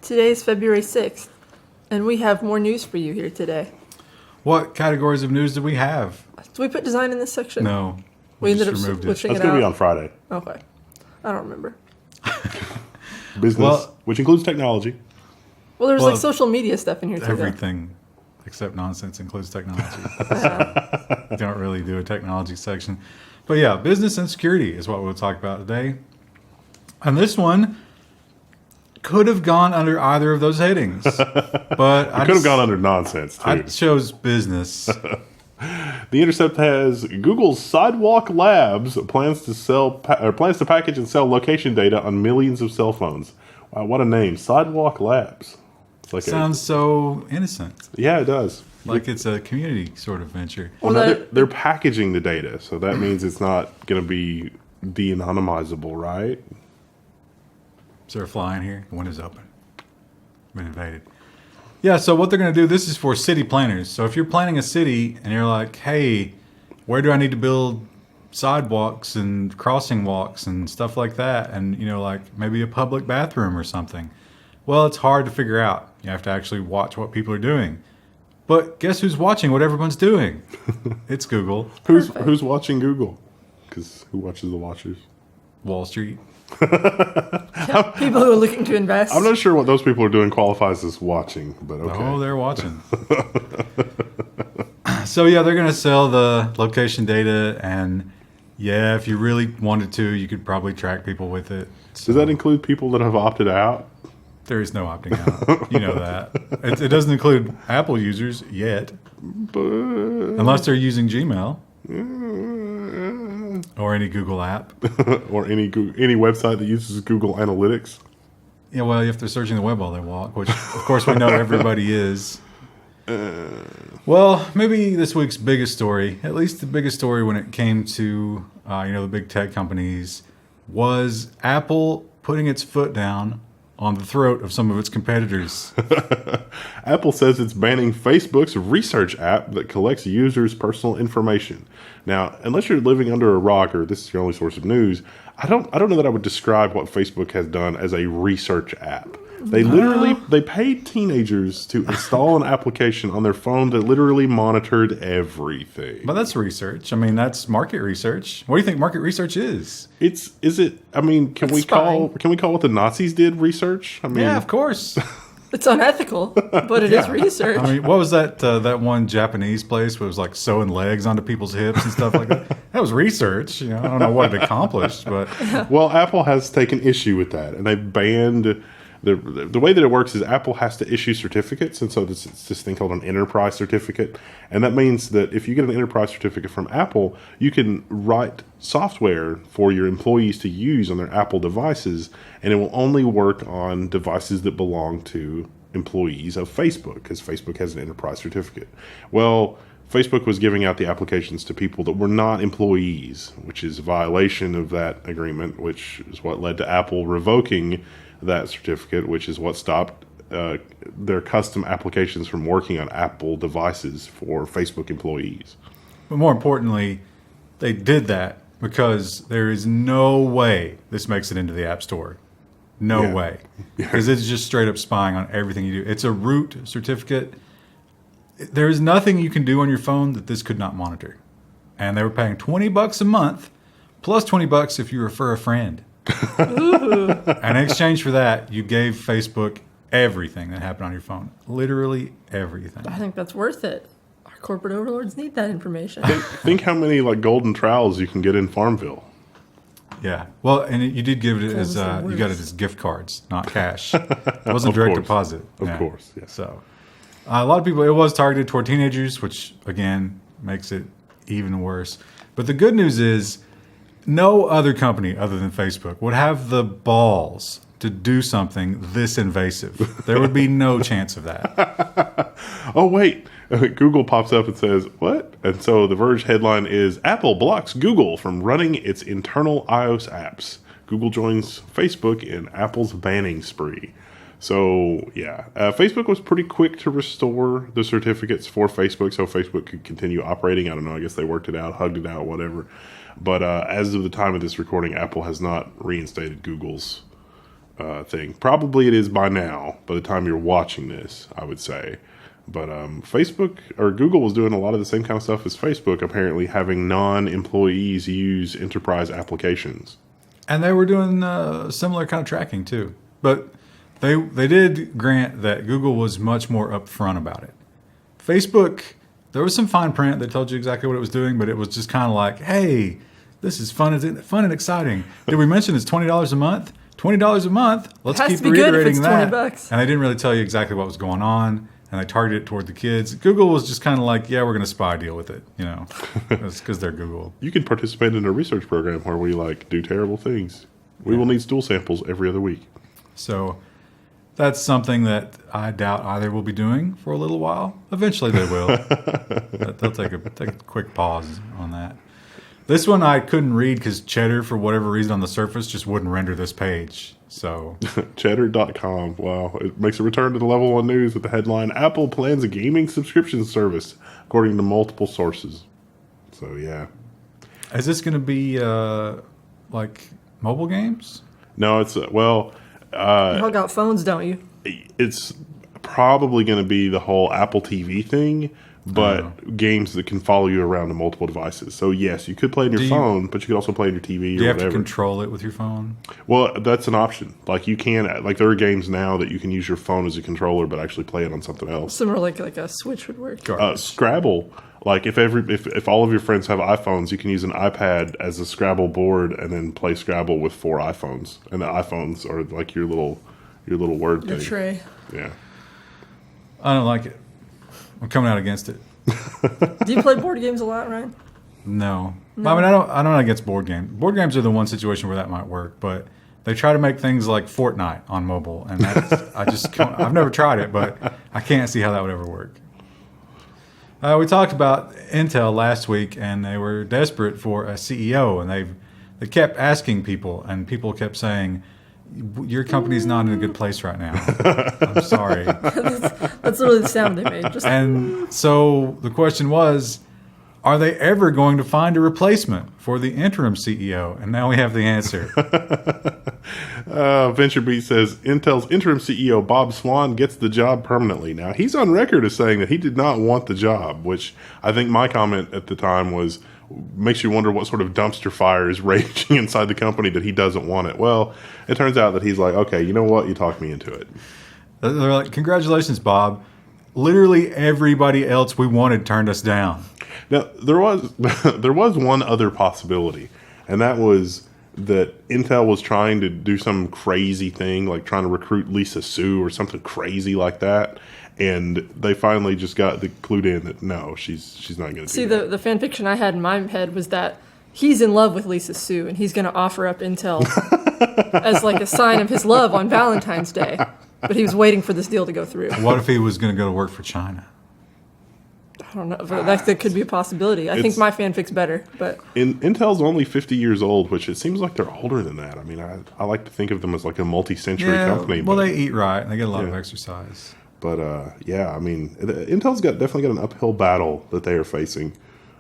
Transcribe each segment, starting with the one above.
Today is February 6th, and we have more news for you here today. What categories of news do we have? Did we put design in this section? No. We ended just up removed it. switching That's it going to be out. on Friday. Okay. I don't remember. Business, which includes technology. Well, there was like social media stuff in here too. Everything except nonsense includes technology. We don't really do a technology section. But yeah, business and security is what we'll talk about today. And this one could have gone under either of those headings. But It could have gone under nonsense, too. I chose business. The Intercept has Google's Sidewalk Labs plans to package and sell location data on millions of cell phones. Wow, what a name. Sidewalk Labs. It's like Sounds so innocent. Yeah, it does. Like it's a community sort of venture. Well, now they're packaging the data, so that means it's not going to be de-anonymizable, right? Is there a fly in here? The window's open. Been invaded. Yeah, so what they're going to do, this is for city planners. So if you're planning a city and you're like, hey, where do I need to build sidewalks and crossing walks and stuff like that? And, you know, like maybe a public bathroom or something. Well, it's hard to figure out. You have to actually watch what people are doing. But guess who's watching what everyone's doing? It's Google. Who's watching Google? Because who watches the watchers? Wall Street. People who are looking to invest. I'm not sure what those people are doing qualifies as watching, but okay. Oh, they're watching. So, yeah, they're going to sell the location data. And, yeah, if you really wanted to, you could probably track people with it. So Does that include people that have opted out? there is no opting out. You know that. It doesn't include Apple users yet. Unless they're using Gmail. Or any Google app. Or any website that uses Google Analytics. Yeah, well, if they're searching the web while they walk, which, of course, we know everybody is. Well, maybe this week's biggest story, at least the biggest story when it came to, the big tech companies, was Apple putting its foot down on the throat of some of its competitors. Apple says it's banning Facebook's research app that collects users' personal information. Now, unless you're living under a rock or this is your only source of news, I don't know that I would describe what Facebook has done as a research app. They paid teenagers to install an application on their phone that literally monitored everything. But that's research. I mean, that's market research. What do you think market research is? Can we call what the Nazis did research? I mean, Yeah, of course. It's unethical, but it is research. I mean, what was that one Japanese place where it was like sewing legs onto people's hips and stuff like that? That was research. I don't know what it accomplished, but well, Apple has taken issue with that, and they've banned the way that it works is Apple has to issue certificates, and so it's this thing called an enterprise certificate, and that means that if you get an enterprise certificate from Apple, you can write software for your employees to use on their Apple devices, and it will only work on devices that belong to employees of Facebook, because Facebook has an enterprise certificate. Well, Facebook was giving out the applications to people that were not employees, which is a violation of that agreement, which is what led to Apple revoking that certificate, which is what stopped their custom applications from working on Apple devices for Facebook employees. But more importantly, they did that because there is no way this makes it into the App Store. No way. Because it's just straight up spying on everything you do. It's a root certificate. There is nothing you can do on your phone that this could not monitor. And they were paying $20 a month, plus $20 if you refer a friend. And in exchange for that, you gave Facebook everything that happened on your phone. Literally everything. I think that's worth it. Our corporate overlords need that information. Think how many golden trowels you can get in Farmville. Yeah. Well, and you did give it as you got it as gift cards, not cash. It wasn't direct deposit. Of course, yeah. So a lot of people, it was targeted toward teenagers, which again makes it even worse. But the good news is no other company other than Facebook would have the balls to do something this invasive. There would be no chance of that. Oh, wait. Google pops up and says, what? And so the Verge headline is, Apple blocks Google from running its internal iOS apps. Google joins Facebook in Apple's banning spree. So, yeah. Facebook was pretty quick to restore the certificates for Facebook so Facebook could continue operating. I don't know. I guess they worked it out, hugged it out, whatever. But as of the time of this recording, Apple has not reinstated Google's thing. Probably it is by now, by the time you're watching this, I would say. But Facebook or Google was doing a lot of the same kind of stuff as Facebook, apparently having non-employees use enterprise applications. And they were doing similar kind of tracking too. But they did grant that Google was much more upfront about it. Facebook, there was some fine print that told you exactly what it was doing, but it was just kind of like, hey, this is fun and exciting. Did we mention it's $20 a month? $20 a month. Let's It has keep to be good if reiterating it's that. $20. And they didn't really tell you exactly what was going on, and they targeted it toward the kids. Google was just kind of like, yeah, we're going to spy deal with it, you know, because they're Google. You can participate in a research program where we do terrible things. We will need stool samples every other week. So that's something that I doubt either will be doing for a little while. Eventually they will. They'll take a quick pause on that. This one I couldn't read because Cheddar, for whatever reason on the surface, just wouldn't render this page. So Cheddar.com. Wow. It makes a return to the Level 1 news with the headline, Apple plans a gaming subscription service, according to multiple sources. So, yeah. is this going to be like mobile games? No, it's, You all got phones, don't you? it's probably going to be the whole Apple TV thing, but games that can follow you around on multiple devices. So yes, you could play on your phone, but you could also play on your TV or Do you have whatever. to control it with your phone? Well, that's an option. Like you can, there are games now that you can use your phone as a controller, but actually play it on something else. Similar like a Switch would work. Scrabble. Like if all of your friends have iPhones, you can use an iPad as a Scrabble board and then play Scrabble with 4 iPhones. And the iPhones are like your little word Your thing. tray. Yeah. I don't like it. I'm coming out against it. Do you play board games a lot, Ryan? No. I mean, I'm not against board games. Board games are the one situation where that might work, but they try to make things like Fortnite on mobile, and I've never tried it, but I can't see how that would ever work. We talked about Intel last week, and they were desperate for a CEO, and they kept asking people, and people kept saying, your company's not in a good place right now. I'm sorry. That's really the sound they made. And so the question was, are they ever going to find a replacement for the interim CEO? And now we have the answer. VentureBeat says Intel's interim CEO Bob Swan gets the job permanently. Now he's on record as saying that he did not want the job, which I think my comment at the time was makes you wonder what sort of dumpster fire is raging inside the company that he doesn't want it. Well, it turns out that he's like, okay, you know what? You talked me into it. They're like, congratulations, Bob. Literally everybody else we wanted turned us down. Now, there was one other possibility, and that was that Intel was trying to do some crazy thing, like trying to recruit Lisa Su or something crazy like that. And they finally just got clued in that no, she's not going to See, do that. the fan fiction I had in my head was that he's in love with Lisa Su, and he's going to offer up Intel as like a sign of his love on Valentine's Day. But he was waiting for this deal to go through. What if he was going to go to work for China? I don't know. But that could be a possibility. I think my fanfic's better, but Intel's only 50 years old, which it seems like they're older than that. I mean, I like to think of them as like a multi-century company. Well, they eat right, and they get a lot of exercise. But I mean, Intel's definitely got an uphill battle that they are facing,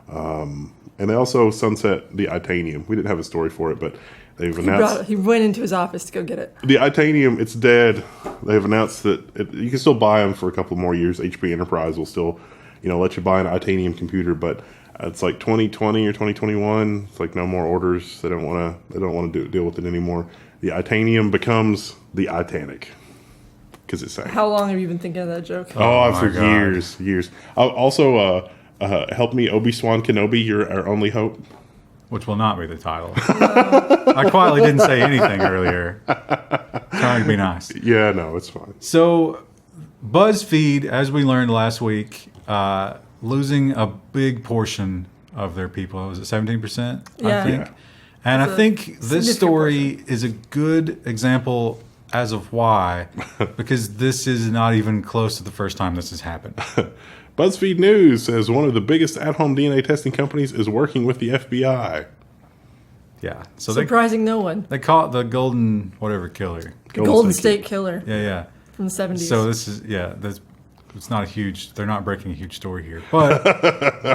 and they also sunset the Itanium. We didn't have a story for it, but they've announced he went into his office to go get it. the Itanium. It's dead. They've announced that you can still buy them for a couple more years. HP Enterprise will still, let you buy an Itanium computer, but it's like 2020 or 2021. It's like no more orders. They don't want to deal with it anymore. The Itanium becomes the Itanic. Because it's saying. How long have you been thinking of that joke? For years. Also, help me, Obi-Wan Kenobi, you're our only hope. Which will not be the title. I quietly didn't say anything earlier. Trying to be nice. Yeah, no, it's fine. So, BuzzFeed, as we learned last week, losing a big portion of their people. Was it 17%? Yeah. I think. Yeah. And I think this story is a good example as of why, because this is not even close to the first time this has happened. BuzzFeed News says one of the biggest at-home DNA testing companies is working with the FBI. Yeah. So surprising no one. They call it the Golden whatever killer. The Golden State Killer. Yeah. From the 70s. So this is, it's not a huge, they're not breaking a huge story here. But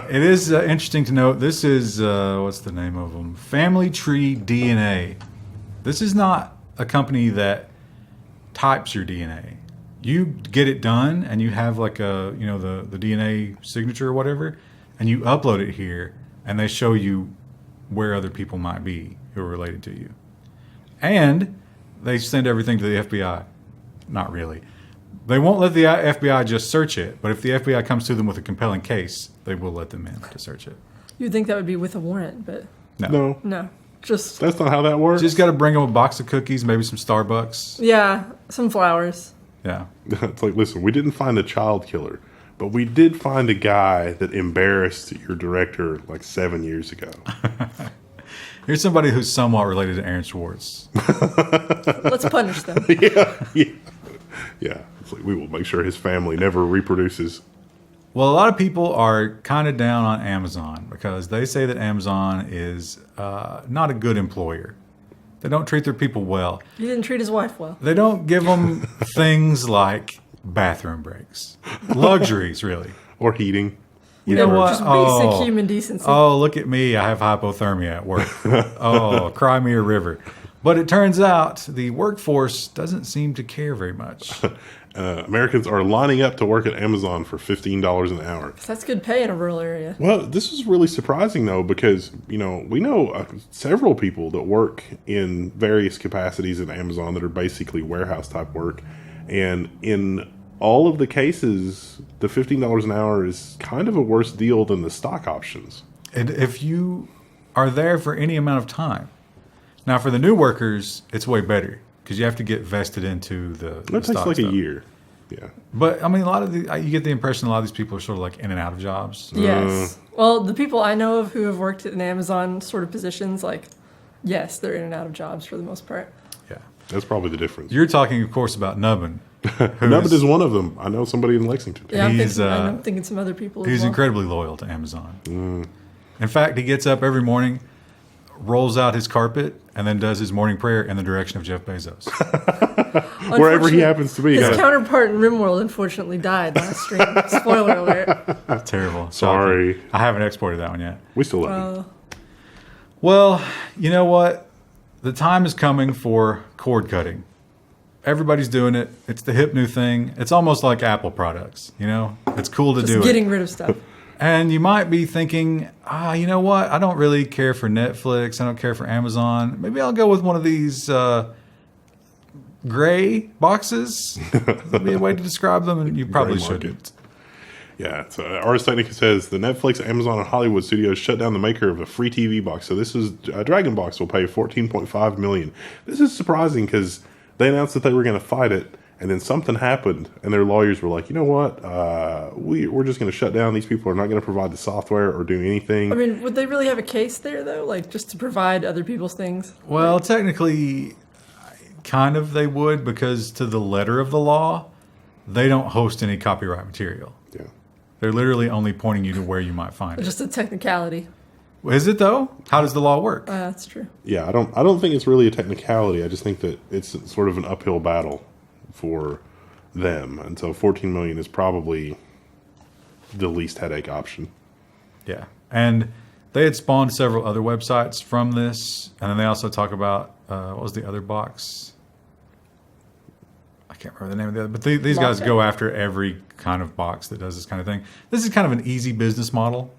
it is interesting to note, this is, what's the name of them? Family Tree DNA. This is not a company that types your DNA. You get it done, and you have like the DNA signature or whatever, and you upload it here, and they show you where other people might be who are related to you. And they send everything to the FBI. Not really. They won't let the FBI just search it, but if the FBI comes to them with a compelling case, they will let them in to search it. You'd think that would be with a warrant, but No. Just That's not how that works. Just got to bring them a box of cookies, maybe some Starbucks. yeah, some flowers. Yeah. It's like, listen, we didn't find a child killer, but we did find a guy that embarrassed your director like 7 years ago. Here's somebody who's somewhat related to Aaron Swartz. Let's punish them. Yeah. It's like, we will make sure his family never reproduces. Well, a lot of people are kind of down on Amazon because they say that Amazon is not a good employer. They don't treat their people well. He didn't treat his wife well. They don't give them things like bathroom breaks, luxuries, really. Or heating. You know what? Just basic human decency. Oh, look at me. I have hypothermia at work. Oh, cry me a river. But it turns out the workforce doesn't seem to care very much. Americans are lining up to work at Amazon for $15 an hour. That's good pay in a rural area. Well, this is really surprising, though, because, we know several people that work in various capacities at Amazon that are basically warehouse-type work. And in all of the cases, the $15 an hour is kind of a worse deal than the stock options. And if you are there for any amount of time. Now, for the new workers, it's way better because you have to get vested into the That takes stock like stuff. a year. Yeah. But, I mean, you get the impression a lot of these people are sort of like in and out of jobs. Yes. Well, the people I know of who have worked in Amazon sort of positions, yes, they're in and out of jobs for the most part. Yeah. That's probably the difference. You're talking, of course, about Nubbin. Nubbin is one of them. I know somebody in Lexington. Yeah, I'm thinking some other people He's as well. incredibly loyal to Amazon. In fact, he gets up every morning, rolls out his carpet, and then does his morning prayer in the direction of Jeff Bezos. Wherever he happens to be. His counterpart in RimWorld unfortunately died last stream. Spoiler alert. Terrible. Sorry. Shocking. I haven't exported that one yet. We still love you. Well, you know what? The time is coming for cord cutting. Everybody's doing it. It's the hip new thing. It's almost like Apple products, It's cool to do it. Getting rid of stuff. And you might be thinking, you know what? I don't really care for Netflix. I don't care for Amazon. Maybe I'll go with one of these gray boxes. That'd be a way to describe them, and you probably shouldn't. Yeah, so Ars Technica says the Netflix, Amazon, and Hollywood studios shut down the maker of a free TV box. So this is Dragon Box will pay $14.5 million. This is surprising because they announced that they were going to fight it, and then something happened, and their lawyers were like, you know what? We're just going to shut down. These people are not going to provide the software or do anything. I mean, would they really have a case there, though? Just to provide other people's things? Well, technically, kind of they would, because to the letter of the law, they don't host any copyright material. Yeah. They're literally only pointing you to where you might find it. Just a technicality. Is it, though? How does the law work? That's true. Yeah, I don't think it's really a technicality. I just think that it's sort of an uphill battle for them. And so $14 million is probably the least headache option. Yeah. And they had spawned several other websites from this. And then they also talk about, what was the other box? I can't remember the name of the other. But these guys go after every kind of box that does this kind of thing. This is kind of an easy business model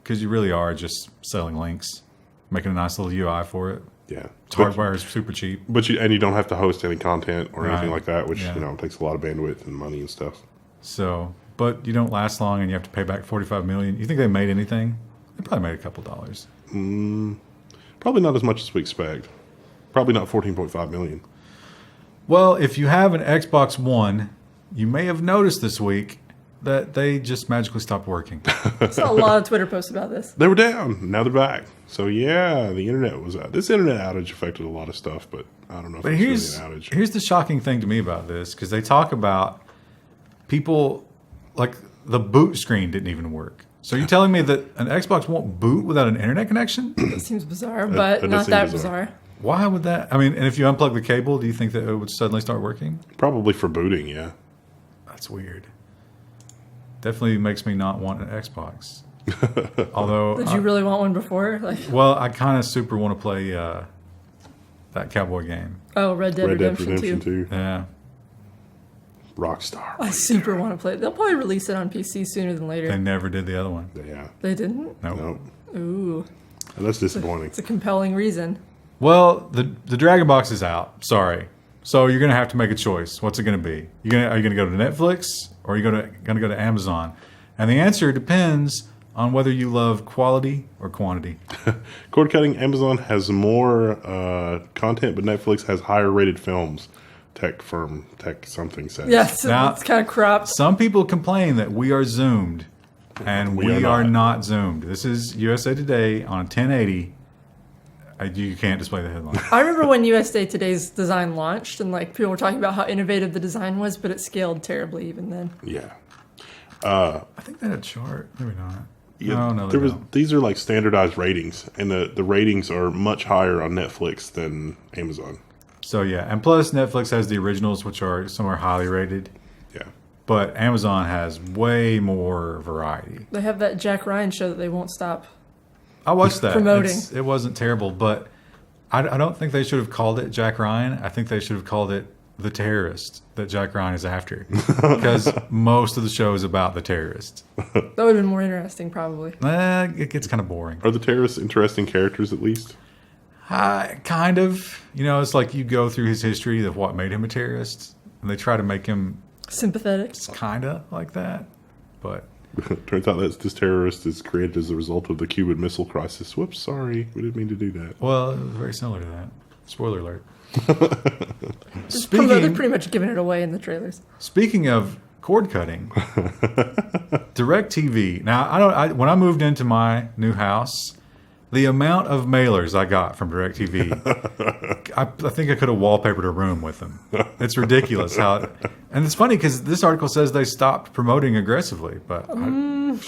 because you really are just selling links, making a nice little UI for it. Yeah. Hardware is super cheap. But you don't have to host any content or anything like that, which, Yeah. takes a lot of bandwidth and money and stuff. So, but you don't last long and you have to pay back $45 million. You think they made anything? They probably made a couple dollars. Probably not as much as we expect. Probably not $14.5 million. Well, if you have an Xbox One, you may have noticed this week that they just magically stopped working. I saw a lot of Twitter posts about this. They were down. Now they're back. So, yeah, the internet was out. This internet outage affected a lot of stuff, but I don't know if But it's really an outage. here's the shocking thing to me about this, because they talk about people, like the boot screen didn't even work. So you're telling me that an Xbox won't boot without an internet connection? It seems bizarre, but does not seem that bizarre. bizarre. Why would that? I mean, and if you unplug the cable, do you think that it would suddenly start working? Probably for booting, yeah. That's weird. Definitely makes me not want an Xbox. Although, Did you really want one before? well, I kind of super want to play that cowboy game. Red Dead Red Dead Redemption 2. Redemption 2. Yeah, Rockstar. I super want to play it. They'll probably release it on PC sooner than later. They never did the other one. Yeah. They didn't? No. Nope. Ooh. And that's disappointing. It's a compelling reason. Well, the Dragon Box is out. Sorry. So you're going to have to make a choice. What's it going to be? Are you going to go to Netflix or are you going to go to Amazon? And the answer depends on whether you love quality or quantity. Cord cutting, Amazon has more content, but Netflix has higher rated films. Tech something says. Yes, Now- it's kind of cropped. Some people complain that we are zoomed, and We we are are not. not zoomed. This is USA Today on a 1080. You can't display the headline. I remember when USA Today's design launched, and like people were talking about how innovative the design was, but it scaled terribly even then. Yeah. I think they had a chart. Maybe not. Yeah, No, they don't. these are like standardized ratings, and the ratings are much higher on Netflix than Amazon. So yeah, and plus Netflix has the originals, which are some are highly rated, Yeah. but Amazon has way more variety. They have that Jack Ryan show that they won't stop. I watched that. Promoting. It wasn't terrible, but I don't think they should have called it Jack Ryan. I think they should have called it The Terrorist that Jack Ryan is after, because most of the show is about the terrorist. That would have been more interesting, probably. It gets kind of boring. Are the terrorists interesting characters at least? Kind of. You know, it's like you go through his history of what made him a terrorist, and they try to make him Sympathetic. kind of like that. But Turns out that this terrorist is created as a result of the Cuban Missile Crisis. Whoops, sorry. We didn't mean to do that. well, it was very similar to that. Spoiler alert. They're pretty much giving it away in the trailers. Speaking of cord cutting, DirecTV. Now, when I moved into my new house, the amount of mailers I got from DirecTV, I think I could have wallpapered a room with them. It's ridiculous how, and it's funny because this article says they stopped promoting aggressively, but I don't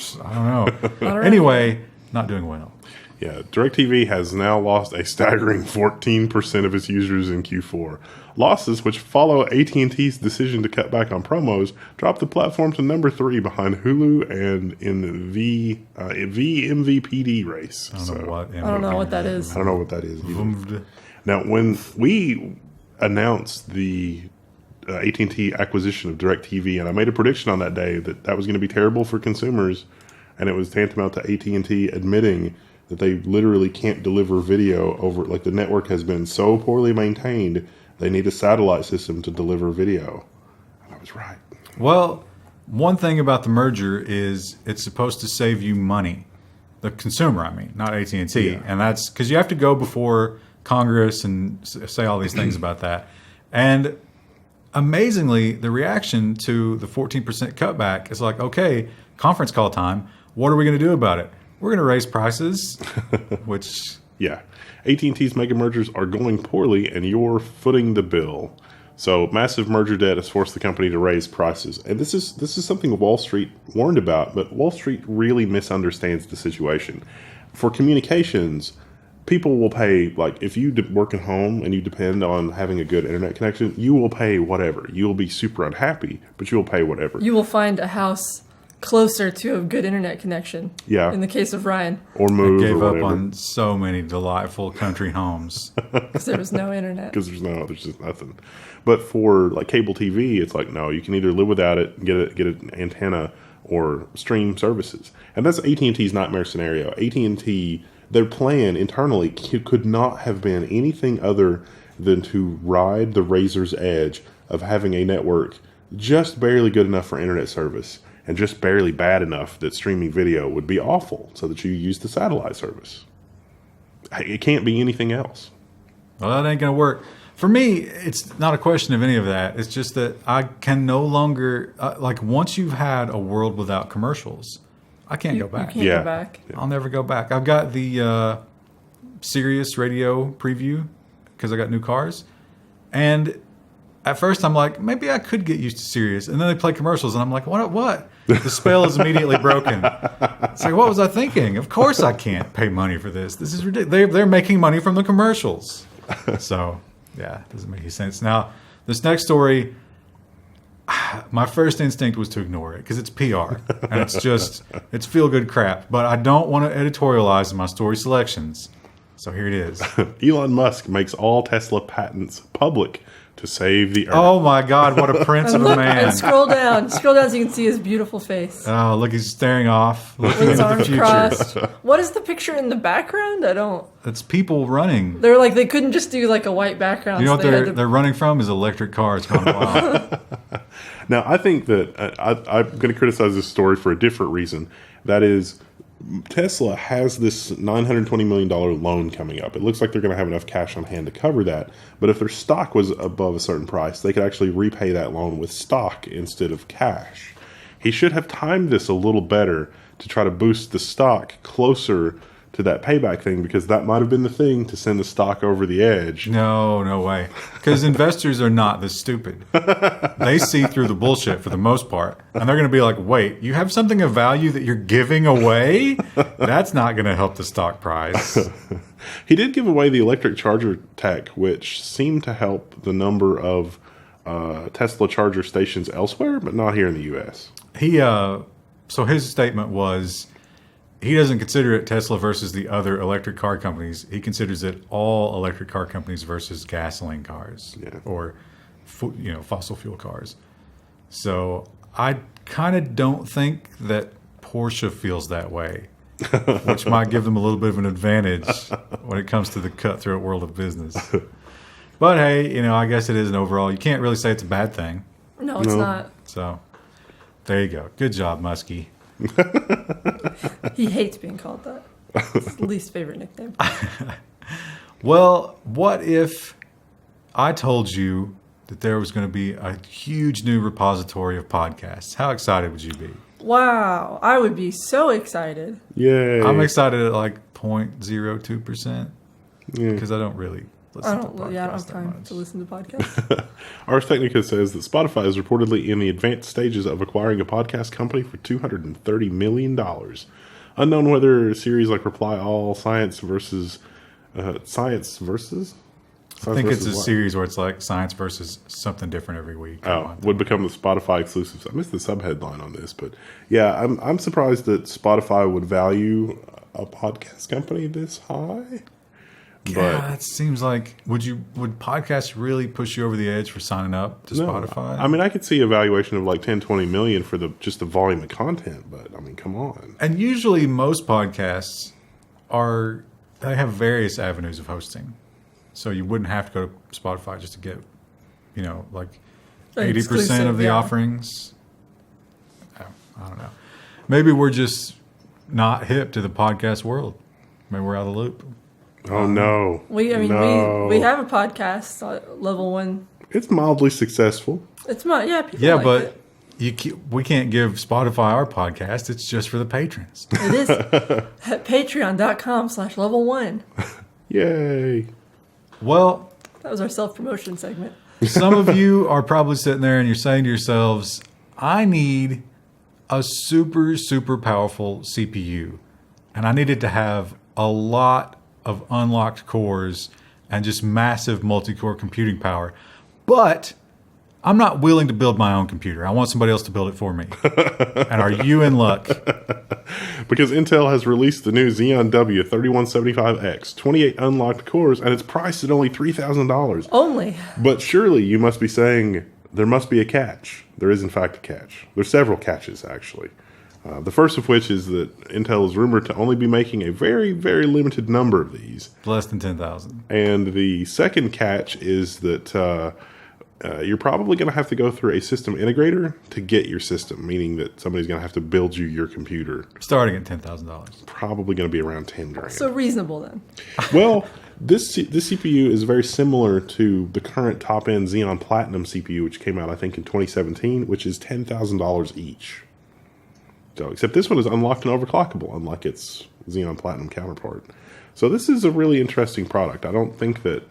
know. Anyway, not doing well. Yeah, DirecTV has now lost a staggering 14% of its users in Q4. Losses, which follow AT&T's decision to cut back on promos, dropped the platform to number 3 behind Hulu and in the VMVPD race. I don't know what that is. I don't know what that is either. Vumvd. Now, when we announced the AT&T acquisition of DirecTV, and I made a prediction on that day that was going to be terrible for consumers, and it was tantamount to AT&T admitting that they literally can't deliver video over, like the network has been so poorly maintained, they need a satellite system to deliver video. And I was right. Well, one thing about the merger is it's supposed to save you money. The consumer, I mean, not AT&T. Yeah. And that's because you have to go before Congress and say all these things about that. And amazingly, the reaction to the 14% cutback is like, okay, conference call time. What are we going to do about it? We're going to raise prices, which... Yeah. AT&T's mega mergers are going poorly, and you're footing the bill. So massive merger debt has forced the company to raise prices. And this is something Wall Street warned about, but Wall Street really misunderstands the situation. For communications, people will pay, like if you work at home and you depend on having a good internet connection, you will pay whatever. You'll be super unhappy, but you'll pay whatever. You will find a house closer to a good internet connection. Yeah. In the case of Ryan, Or move gave or up whatever. on so many delightful country homes. because there was no internet. Because there's just nothing. But for like cable TV, it's like, no, you can either live without it, get an antenna, or stream services. And that's AT&T's nightmare scenario. AT&T, their plan internally could not have been anything other than to ride the razor's edge of having a network just barely good enough for internet service and just barely bad enough that streaming video would be awful so that you use the satellite service. It can't be anything else. Well, that ain't going to work. For me, it's not a question of any of that. It's just that I can no longer, like once you've had a world without commercials, I can't go back. You can't Yeah. go back. I'll never go back. I've got the Sirius radio preview because I got new cars. And at first I'm like, maybe I could get used to Sirius. And then they play commercials and I'm like, what? The spell is immediately broken. It's like, what was I thinking? Of course I can't pay money for this. This is ridiculous. They're making money from the commercials. So, yeah, it doesn't make any sense. Now, this next story, my first instinct was to ignore it because it's PR. And it's feel-good crap. But I don't want to editorialize in my story selections. So here it is. Elon Musk makes all Tesla patents public to save the earth. Oh my God, what a prince of a man. And scroll down so you can see his beautiful face. Oh, look, he's staring off, looking With his into the arms future. crossed. What is the picture in the background? I don't. It's people running. They're like, they couldn't just do like a white background. You know so what they're running from is electric cars gone wild. Now, I think that I'm going to criticize this story for a different reason. That is, Tesla has this $920 million loan coming up. It looks like they're going to have enough cash on hand to cover that. But if their stock was above a certain price, they could actually repay that loan with stock instead of cash. He should have timed this a little better to try to boost the stock closer to that payback thing, because that might have been the thing to send the stock over the edge. No way. Because investors are not this stupid. They see through the bullshit for the most part. And they're going to be like, wait, you have something of value that you're giving away? That's not going to help the stock price. He did give away the electric charger tech, which seemed to help the number of Tesla charger stations elsewhere, but not here in the U.S. So his statement was, he doesn't consider it Tesla versus the other electric car companies. He considers it all electric car companies versus gasoline cars or fossil fuel cars. So I kind of don't think that Porsche feels that way, which might give them a little bit of an advantage when it comes to the cutthroat world of business. But hey, I guess it is an overall. You can't really say it's a bad thing. No, it's not. So there you go. Good job, Muskie. He hates being called that. It's his least favorite nickname. Well, what if I told you that there was going to be a huge new repository of podcasts? How excited would you be? Wow, I would be so excited. Yay. I'm excited at like 0.02% because I don't really listen to podcasts. I don't have time to listen to podcasts. Ars Technica says that Spotify is reportedly in the advanced stages of acquiring a podcast company for $230 million. Unknown whether a series like Reply All, Science versus... I think it's a series where it's like science versus something different every week. Would become the Spotify exclusive. I missed the subheadline on this, but yeah, I'm surprised that Spotify would value a podcast company this high. But it seems like would podcasts really push you over the edge for signing up to Spotify? I mean, I could see a valuation of like 10, 20 million for just the volume of content, but I mean, come on. And usually most podcasts they have various avenues of hosting. So you wouldn't have to go to Spotify just to get, like 80% of the offerings. I don't know. Maybe we're just not hip to the podcast world. Maybe we're out of the loop. Oh no! We have a podcast, Level 1. It's mildly successful. It's people like it. We can't give Spotify our podcast. It's just for the patrons. It is at patreon.com/level1. Yay! Well, that was our self-promotion segment. Some of you are probably sitting there and you're saying to yourselves, I need a super, super powerful CPU. And I need it to have a lot of unlocked cores and just massive multi-core computing power. But I'm not willing to build my own computer. I want somebody else to build it for me. And are you in luck? Because Intel has released the new Xeon W3175X, 28 unlocked cores, and it's priced at only $3,000. Only. But surely you must be saying there must be a catch. There is, in fact, a catch. There's several catches, actually. The first of which is that Intel is rumored to only be making a very, very limited number of these. Less than 10,000. And the second catch is that you're probably going to have to go through a system integrator to get your system, meaning that somebody's going to have to build you your computer. Starting at $10,000. Probably going to be around $10,000. So reasonable then. Well, this CPU is very similar to the current top-end Xeon Platinum CPU, which came out, I think, in 2017, which is $10,000 each. So, except this one is unlocked and overclockable, unlike its Xeon Platinum counterpart. So this is a really interesting product. I don't think that,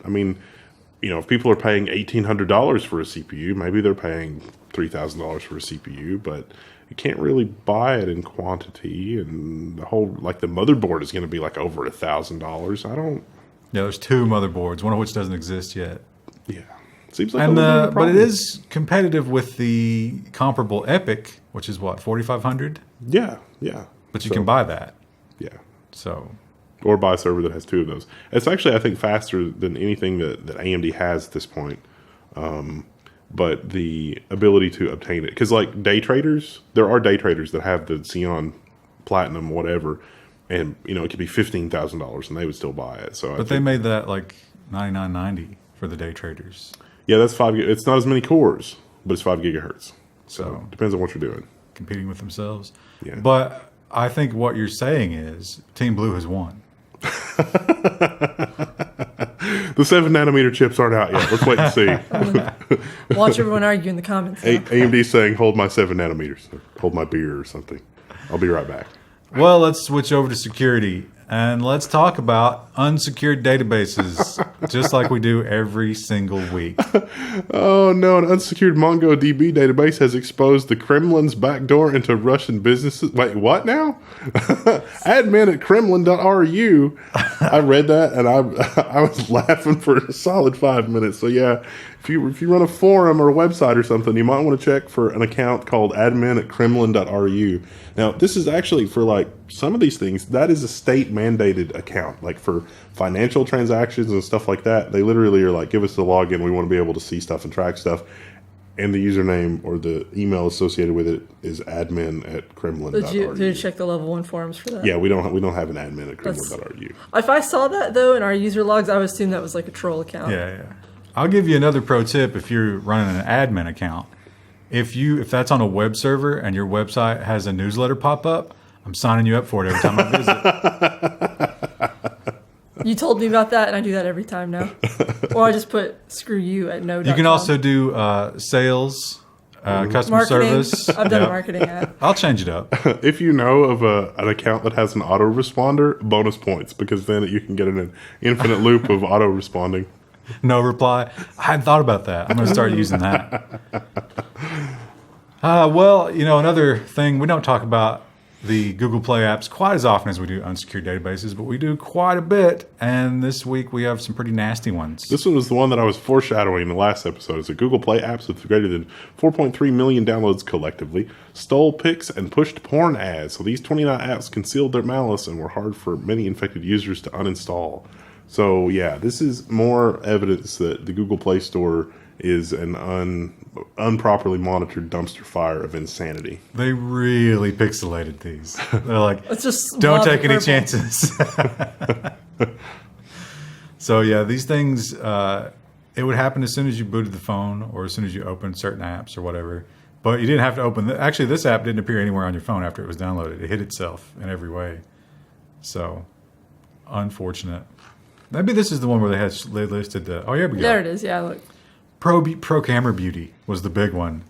if people are paying $1,800 for a CPU, maybe they're paying $3,000 for a CPU, but you can't really buy it in quantity, and the whole, the motherboard is going to be over $1,000. Yeah, there's two motherboards, one of which doesn't exist yet. Yeah. Seems like but it is competitive with the comparable Epic, which is what, 4,500? Yeah. But you can buy that. Yeah. So, or buy a server that has two of those. It's actually, I think, faster than anything that AMD has at this point But the ability to obtain it, because like day traders, there are day traders that have the Xeon Platinum, whatever, and it could be $15,000 and they would still buy it. So, but they made that like $99.90 for the day traders. Yeah, that's 5. It's not as many cores, but it's 5 gigahertz. So depends on what you're doing. Competing with themselves. Yeah. But I think what you're saying is Team Blue has won. The 7-nanometer chips aren't out yet. Let's wait and see. Watch everyone argue in the comments. AMD saying, hold my 7 nanometers. Or hold my beer or something. I'll be right back. Well, let's switch over to security. And let's talk about unsecured databases, just like we do every single week. Oh, no. An unsecured MongoDB database has exposed the Kremlin's backdoor into Russian businesses. Wait, what now? Admin at Kremlin.ru. I read that, and I was laughing for a solid 5 minutes. So, yeah, if you run a forum or a website or something, you might want to check for an account called admin at Kremlin.ru. Now, this is actually for, like, some of these things, that is a state-mandated account. Like, for financial transactions and stuff like that, they literally are like, give us the login. We want to be able to see stuff and track stuff. And the username or the email associated with it is admin at Kremlin.ru. Did you check the Level 1 forums for that? Yeah, we don't have an admin at Kremlin.ru. If I saw that, though, in our user logs, I would assume that was like a troll account. Yeah. I'll give you another pro tip if you're running an admin account. If that's on a web server and your website has a newsletter pop up, I'm signing you up for it every time I visit. You told me about that, and I do that every time now. Or I just put screw you at no.com. You can also do sales, customer marketing. service. I've done a marketing ad. I'll change it up. If you know of an account that has an autoresponder, bonus points, because then you can get an infinite loop of auto-responding. No reply. I hadn't thought about that. I'm going to start using that. Well, another thing, we don't talk about the Google Play apps quite as often as we do unsecured databases, but we do quite a bit. And this week we have some pretty nasty ones. This one was the one that I was foreshadowing in the last episode. It's the Google Play apps with greater than 4.3 million downloads collectively, stole pics, and pushed porn ads. So these 29 apps concealed their malice and were hard for many infected users to uninstall. So, yeah, this is more evidence that the Google Play Store is an unproperly monitored dumpster fire of insanity. They really pixelated these. They're like, Let's just don't take any chances. So, yeah, these things, it would happen as soon as you booted the phone or as soon as you opened certain apps or whatever. But you didn't have to open Actually, this app didn't appear anywhere on your phone after it was downloaded. It hid itself in every way. So, unfortunate. Maybe this is the one where they listed the... Oh, here we go. There it is. Yeah, look. Pro camera beauty was the big one.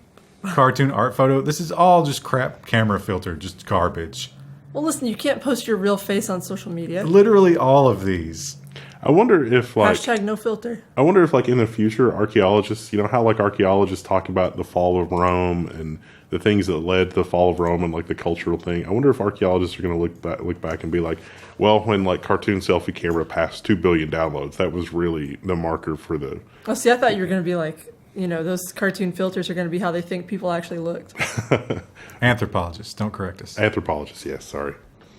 Cartoon art photo. This is all just crap camera filter, just garbage. Well, listen, you can't post your real face on social media. Literally all of these. I wonder if, like... Hashtag no filter. I wonder if, like, in the future, archaeologists... how, like, archaeologists talk about the fall of Rome and the things that led to the fall of Rome and, like, the cultural thing. I wonder if archaeologists are going to look back and be like, well, when, like, cartoon selfie camera passed 2 billion downloads, that was really the marker for the... Oh, see, I thought you were going to be like, those cartoon filters are going to be how they think people actually looked. Anthropologists, don't correct us. Anthropologists, yes, sorry.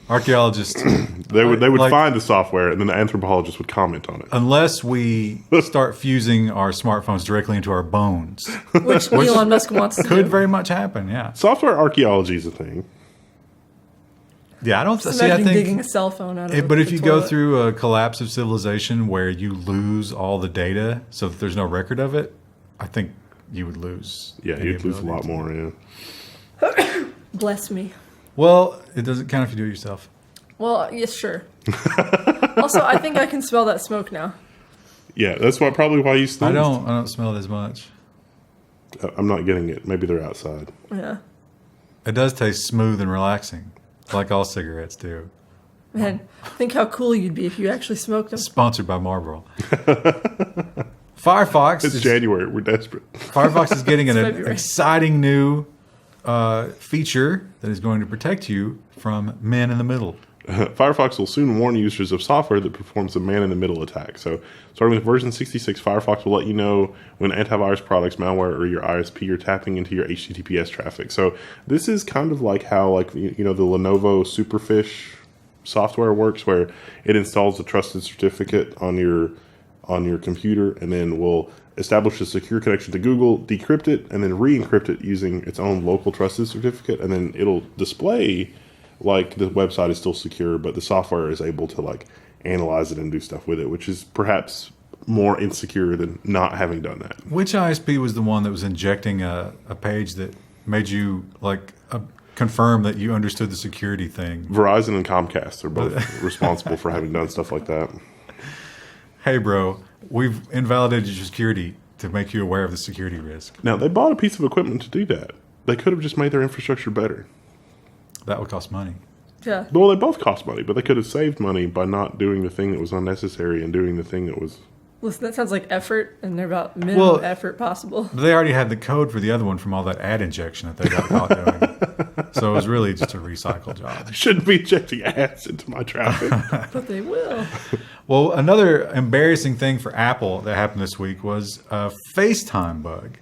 Archaeologists. They would find the software, and then the anthropologists would comment on it. Unless we start fusing our smartphones directly into our bones. Which Elon Musk wants to do. Could very much happen, yeah. Software archaeology is a thing. Yeah, I don't Just see. I think digging a cell phone out of but if the you go toilet. through a collapse of civilization where you lose all the data, so that there's no record of it, I think you would lose. Yeah, any you'd lose a lot ability to- more. Yeah. Bless me. Well, it doesn't count if you do it yourself. Well, yes, sure. Also, I think I can smell that smoke now. Yeah, that's probably why you sneezed. I don't smell it as much. I'm not getting it. Maybe they're outside. Yeah. It does taste smooth and relaxing, like all cigarettes do. Man, think how cool you'd be if you actually smoked them. Sponsored by Marlboro. Firefox. It's January. We're desperate. Firefox is getting an February. exciting new feature that is going to protect you from men in the middle. Firefox will soon warn users of software that performs a man-in-the-middle attack. So, starting with version 66, Firefox will let you know when antivirus products, malware, or your ISP are tapping into your HTTPS traffic. So, this is kind of like how, like, the Lenovo Superfish software works, where it installs a trusted certificate on your computer and then will establish a secure connection to Google, decrypt it, and then re-encrypt it using its own local trusted certificate, and then it'll display like the website is still secure, but the software is able to like analyze it and do stuff with it, which is perhaps more insecure than not having done that. Which ISP was the one that was injecting a page that made you like confirm that you understood the security thing? Verizon and Comcast are both responsible for having done stuff like that. Hey, bro, we've invalidated your security to make you aware of the security risk. Now, they bought a piece of equipment to do that. They could have just made their infrastructure better. That would cost money. Yeah. Well, they both cost money, but they could have saved money by not doing the thing that was unnecessary and doing the thing that was... Listen, that sounds like effort, and they're about minimum effort possible. They already had the code for the other one from all that ad injection that they got caught doing. So it was really just a recycle job. I shouldn't be injecting ads into my traffic. But they will. Well, another embarrassing thing for Apple that happened this week was a FaceTime bug.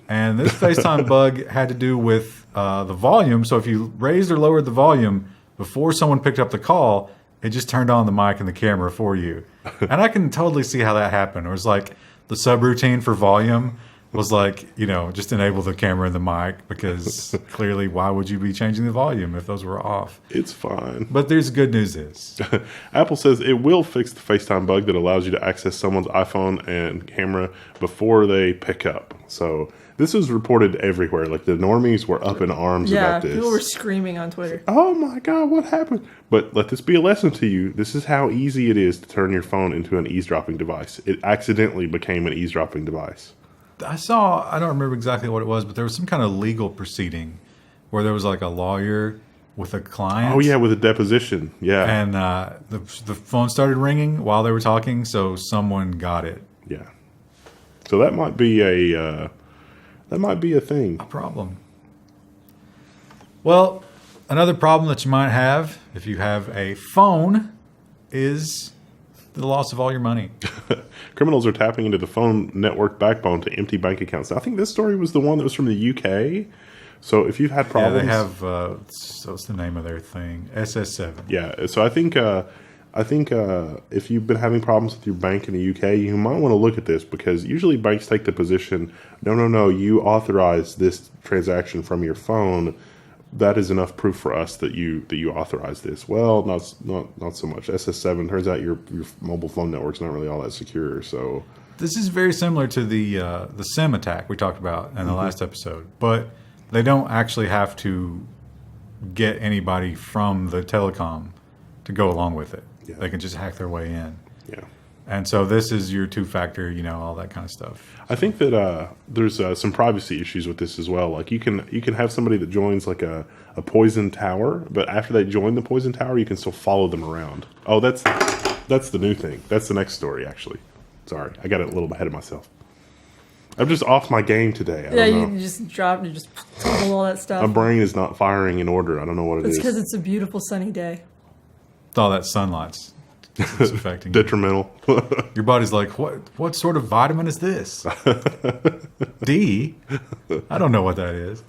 And this FaceTime bug had to do with the volume. So if you raised or lowered the volume before someone picked up the call, it just turned on the mic and the camera for you. And I can totally see how that happened. It was like the subroutine for volume was like, just enable the camera and the mic, because clearly why would you be changing the volume if those were off? It's fine. But there's good news is Apple says it will fix the FaceTime bug that allows you to access someone's iPhone and camera before they pick up. So this was reported everywhere. Like the normies were up in arms about this. Yeah, people were screaming on Twitter. Oh my God, what happened? But let this be a lesson to you. This is how easy it is to turn your phone into an eavesdropping device. It accidentally became an eavesdropping device. I don't remember exactly what it was, but there was some kind of legal proceeding where there was like a lawyer with a client. Oh yeah, with a deposition. Yeah. And the phone started ringing while they were talking, so someone got it. Yeah. So that might be a thing. A problem. Well, another problem that you might have if you have a phone is the loss of all your money. Criminals are tapping into the phone network backbone to empty bank accounts. Now, I think this story was the one that was from the UK. So if you've had problems... Yeah, they have... what's the name of their thing? SS7. Yeah, so I think if you've been having problems with your bank in the UK, you might want to look at this, because usually banks take the position, no, you authorize this transaction from your phone. That is enough proof for us that you authorize this. Well, not so much. SS7, turns out your mobile phone network's not really all that secure. So this is very similar to the SIM attack we talked about in the last episode, but they don't actually have to get anybody from the telecom to go along with it. Yeah. They can just hack their way in. Yeah. And so this is your two-factor, all that kind of stuff. I think that there's some privacy issues with this as well. Like you can have somebody that joins like a poison tower, but after they join the poison tower, you can still follow them around. Oh, that's the new thing. That's the next story, actually. Sorry, I got a little ahead of myself. I'm just off my game today. You just dropped, you just told all that stuff. My brain is not firing in order. I don't know what it is. It's because it's a beautiful sunny day. It's all that sunlight's it's affecting detrimental. Your body's like, what sort of vitamin is this? D? I don't know what that is.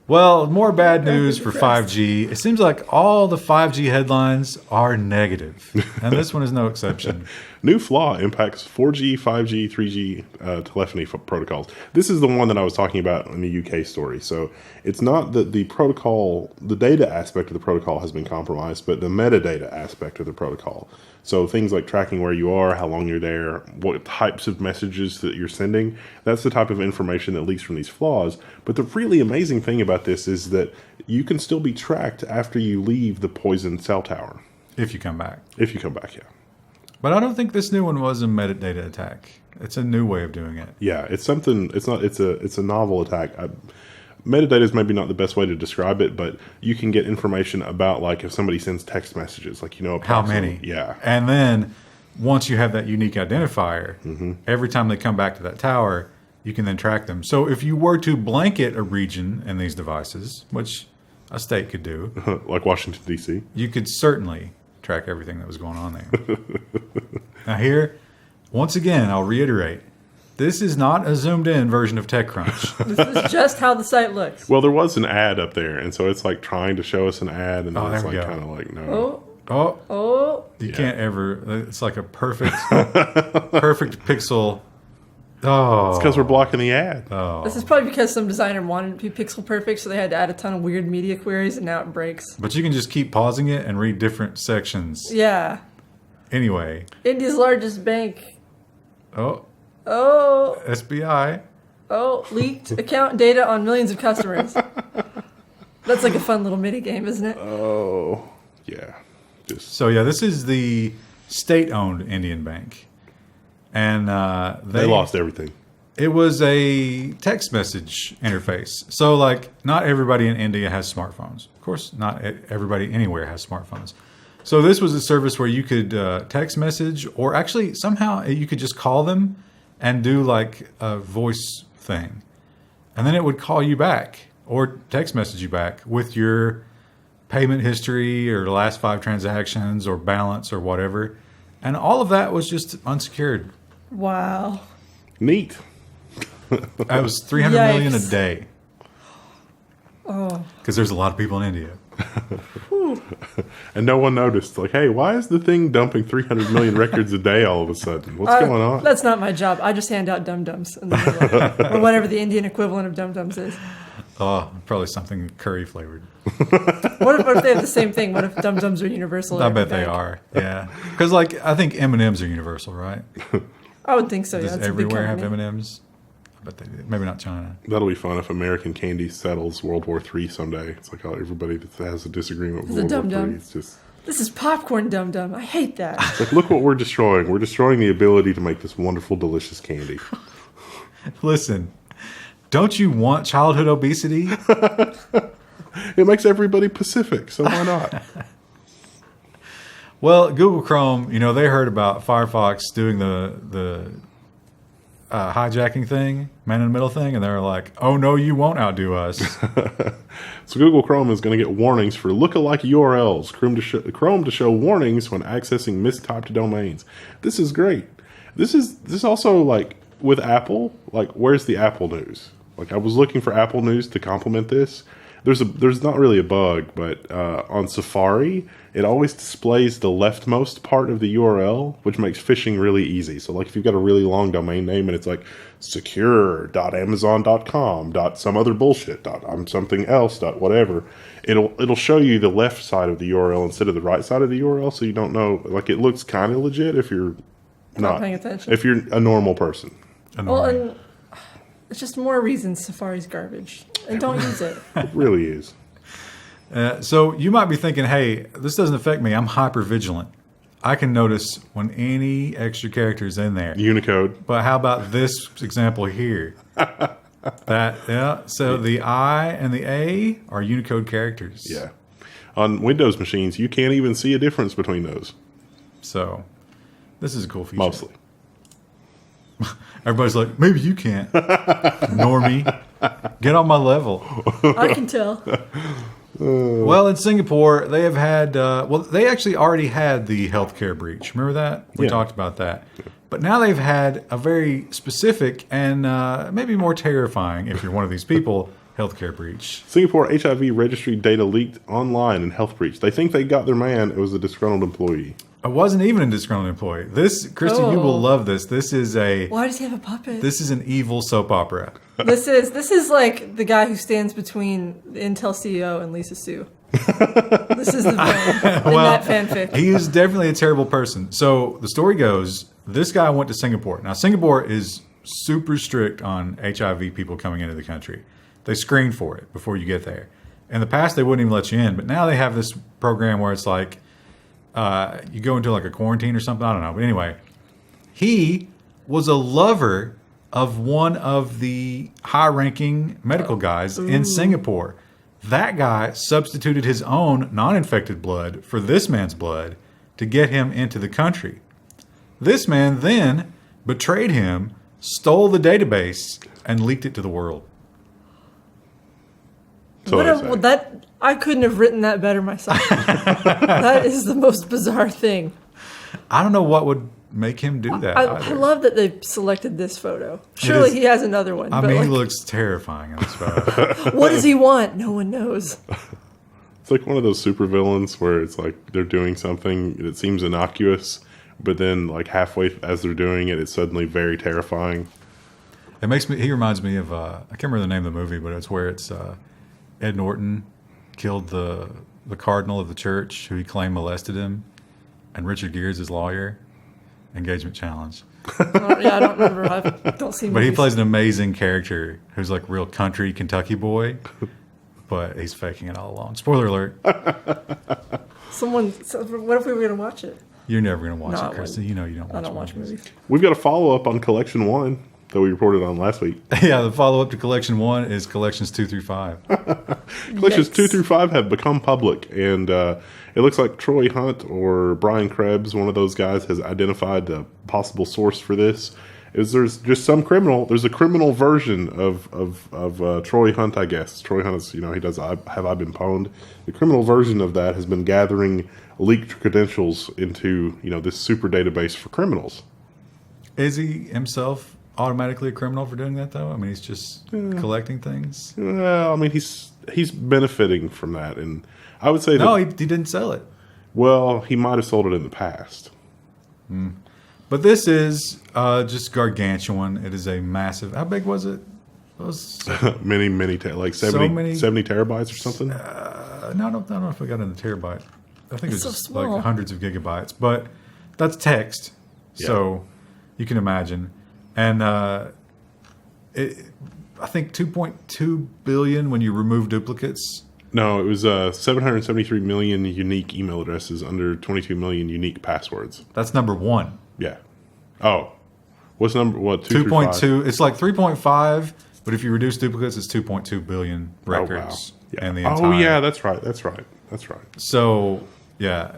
Well, more bad news for 5G. It seems like all the 5G headlines are negative, and this one is no exception. New flaw impacts 4G, 5G, 3G telephony protocols. This is the one that I was talking about in the UK story. So it's not that the protocol, the data aspect of the protocol has been compromised, but the metadata aspect of the protocol. So things like tracking where you are, how long you're there, what types of messages that you're sending, that's the type of information that leaks from these flaws. But the really amazing thing about this is that you can still be tracked after you leave the poisoned cell tower. If you come back. If you come back, yeah. But I don't think this new one was a metadata attack. It's a new way of doing it. Yeah, it's something. It's a novel attack. Metadata is maybe not the best way to describe it, but you can get information about like if somebody sends text messages, like how many. Yeah, and then once you have that unique identifier, every time they come back to that tower, you can then track them. So if you were to blanket a region in these devices, which a state could do, like Washington D.C., you could certainly track everything that was going on there. Now here, once again, I'll reiterate, this is not a zoomed in version of TechCrunch. This is just how the site looks. Well, there was an ad up there, and so it's like trying to show us an ad, and it's like kind of like, no. You can't ever, it's like a perfect pixel Oh. It's because we're blocking the ad. Oh. This is probably because some designer wanted it to be pixel perfect, so they had to add a ton of weird media queries, and now it breaks. But you can just keep pausing it and read different sections. Yeah. Anyway. India's largest bank. Oh. Oh. SBI. Oh, leaked account data on millions of customers. That's like a fun little mini game, isn't it? Oh, yeah. So yeah, this is the state-owned Indian bank, and they lost everything. It was a text message interface. So like, not everybody in India has smartphones. Of course, not everybody anywhere has smartphones. So this was a service where you could text message, or actually somehow you could just call them and do like a voice thing, and then it would call you back or text message you back with your payment history or the last 5 transactions or balance or whatever. And all of that was just unsecured. Wow. Neat. That was 300 million a day. Oh. Because there's a lot of people in India. And no one noticed. Like, hey, why is the thing dumping 300 million records a day all of a sudden? What's going on? That's not my job. I just hand out dum-dums. Or whatever the Indian equivalent of dum-dums is. Oh, probably something curry flavored. What if they have the same thing? What if dum-dums are universal? I bet they are. Yeah. Because like, I think M&Ms are universal, right? I would think so. Yeah, Does it's a big everywhere have company. M&Ms? I bet they do. Maybe not China. That'll be fun if American candy settles World War III someday. It's like everybody that has a disagreement with It's a World War dum-dum. III. It's just This is popcorn dum-dum. I hate that. like, look what we're destroying. We're destroying the ability to make this wonderful, delicious candy. Listen, don't you want childhood obesity? It makes everybody Pacific, so why not? Well, Google Chrome, you know, they heard about Firefox doing the hijacking thing, man in the middle thing, and they were like, oh, no, you won't outdo us. So Google Chrome is going to get warnings for lookalike URLs. Chrome to show warnings when accessing mistyped domains. This is great. This also, like, with Apple, like, where's the Apple news? Like, I was looking for Apple news to complement this. There's not really a bug, but on Safari, it always displays the leftmost part of the URL, which makes phishing really easy. So, like, if you've got a really long domain name and it's like secure.amazon.com, some other bullshit, something else, whatever, it'll show you the left side of the URL instead of the right side of the URL, so you don't know. Like, it looks kind of legit if you're not paying attention. If you're a normal person. Well, and it's just more reasons Safari's garbage. And don't use it. It really is. So you might be thinking, hey, this doesn't affect me. I'm hyper vigilant. I can notice when any extra character is in there. Unicode. But how about this example here? So the I and the A are Unicode characters. Yeah. On Windows machines, you can't even see a difference between those. So this is a cool feature. Mostly. Everybody's like, maybe you can't. Normie, get on my level. I can tell. Well, in Singapore, they have had, they actually already had the healthcare breach. Remember that? We talked about that. But now they've had a very specific and maybe more terrifying, if you're one of these people, healthcare breach. Singapore HIV registry data leaked online in health breach. They think they got their man. It was a disgruntled employee. I wasn't even a disgruntled employee. This, Christy, you will love this. This is Why does he have a puppet? This is an evil soap opera. This is like the guy who stands between the Intel CEO and Lisa Su. This is the villain in that fanfic. He is definitely a terrible person. So the story goes, this guy went to Singapore. Now, Singapore is super strict on HIV people coming into the country. They screen for it before you get there. In the past, they wouldn't even let you in. But now they have this program where it's like, you go into like a quarantine or something. I don't know. But anyway, he was a lover of one of the high-ranking medical guys in Singapore. That guy substituted his own non-infected blood for this man's blood to get him into the country. This man then betrayed him, stole the database, and leaked it to the world. So I couldn't have written that better myself. That is the most bizarre thing. I don't know what would make him do that. I love that they selected this photo. Surely he has another one. I mean, he looks terrifying in this photo. What does he want? No one knows. It's like one of those supervillains where it's like they're doing something that seems innocuous, but then like halfway as they're doing it, it's suddenly very terrifying. It makes me. He reminds me of. I can't remember the name of the movie, but it's where it's Ed Norton killed the cardinal of the church who he claimed molested him, and Richard Gere's his lawyer. Engagement Challenge. Yeah, I don't remember. I don't see. But he movies. plays an amazing character who's like real country Kentucky boy, but he's faking it all along. Spoiler alert. What if we were going to watch it? You're never going to watch No, it, Kristen. You know you don't watch I don't watch movies. movies. We've got a follow-up on Collection 1 that we reported on last week. Yeah, the follow-up to Collection 1 is Collections 2 through 5. Collections Yikes. 2 through 5 have become public, and it looks like Troy Hunt or Brian Krebs, one of those guys, has identified a possible source for this. There's just some criminal. There's a criminal version of Troy Hunt, I guess. Troy Hunt is, he does Have I Been Pwned? The criminal version of that has been gathering leaked credentials into, this super database for criminals. Is he himself automatically a criminal for doing that, though? I mean, he's just collecting things. Well, I mean, he's benefiting from that, and I would say No, that, he didn't sell it. well, he might have sold it in the past. But this is just gargantuan. It is a massive. How big was it? It was many, like 70, many- 70 terabytes or something. no, I don't know if we got into terabyte. I think It's it's so just like small. hundreds of gigabytes, but that's text, so you can imagine. And I think 2.2 billion when you remove duplicates. No, it was 773 million unique email addresses under 22 million unique passwords. That's number one. Yeah. Oh, what's number? What? 2.2. It's like 3.5, but if you reduce duplicates, it's 2.2 billion Oh, wow. records. Yeah. And the Oh, entire. yeah, that's right. So, yeah,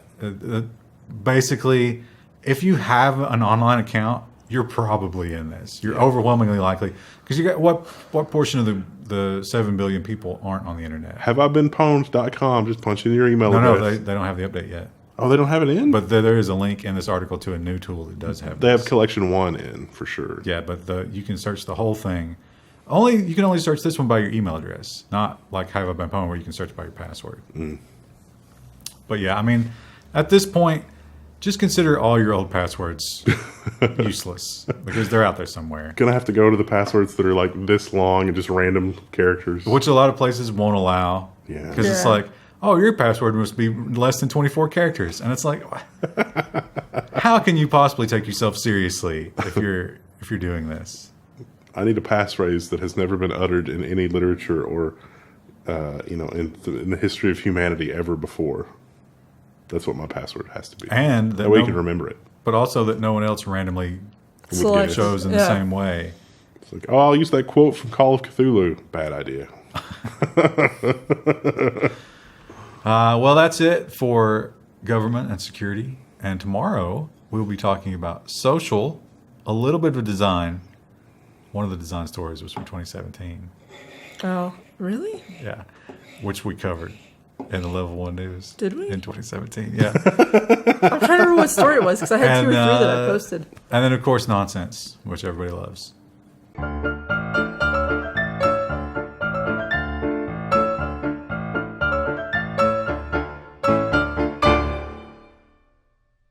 basically, if you have an online account, you're probably in this. You're overwhelmingly likely because you got what portion of the 7 billion people aren't on the internet? Have I been pwned.com? Just punch in your email No, address. they don't have the update yet. Oh, they don't have it in? But there is a link in this article to a new tool that does have. They have this. Collection 1 in, for sure. Yeah, but you can search the whole thing. You can only search this one by your email address, not like Have I Been Pwned, where you can search by your password. But yeah, I mean, at this point, just consider all your old passwords useless because they're out there somewhere. Gonna have to go to the passwords that are like this long and just random characters. Which a lot of places won't allow. Yeah. Because it's Yeah. like, oh, your password must be less than 24 characters. And it's like, how can you possibly take yourself seriously if you're doing this? I need a passphrase that has never been uttered in any literature or, in the history of humanity ever before. That's what my password has to be. And that way you can remember it. But also that no one else randomly Select. chose in the Yeah. same way. It's like, oh, I'll use that quote from Call of Cthulhu. Bad idea. Well, that's it for government and security. And tomorrow we'll be talking about social, a little bit of design. One of the design stories was from 2017. Oh, really? Yeah, which we covered in the Level 1 news. Did we? In 2017, yeah. I'm trying to remember what story it was because I had two or three that I posted. And then, of course, nonsense, which everybody loves.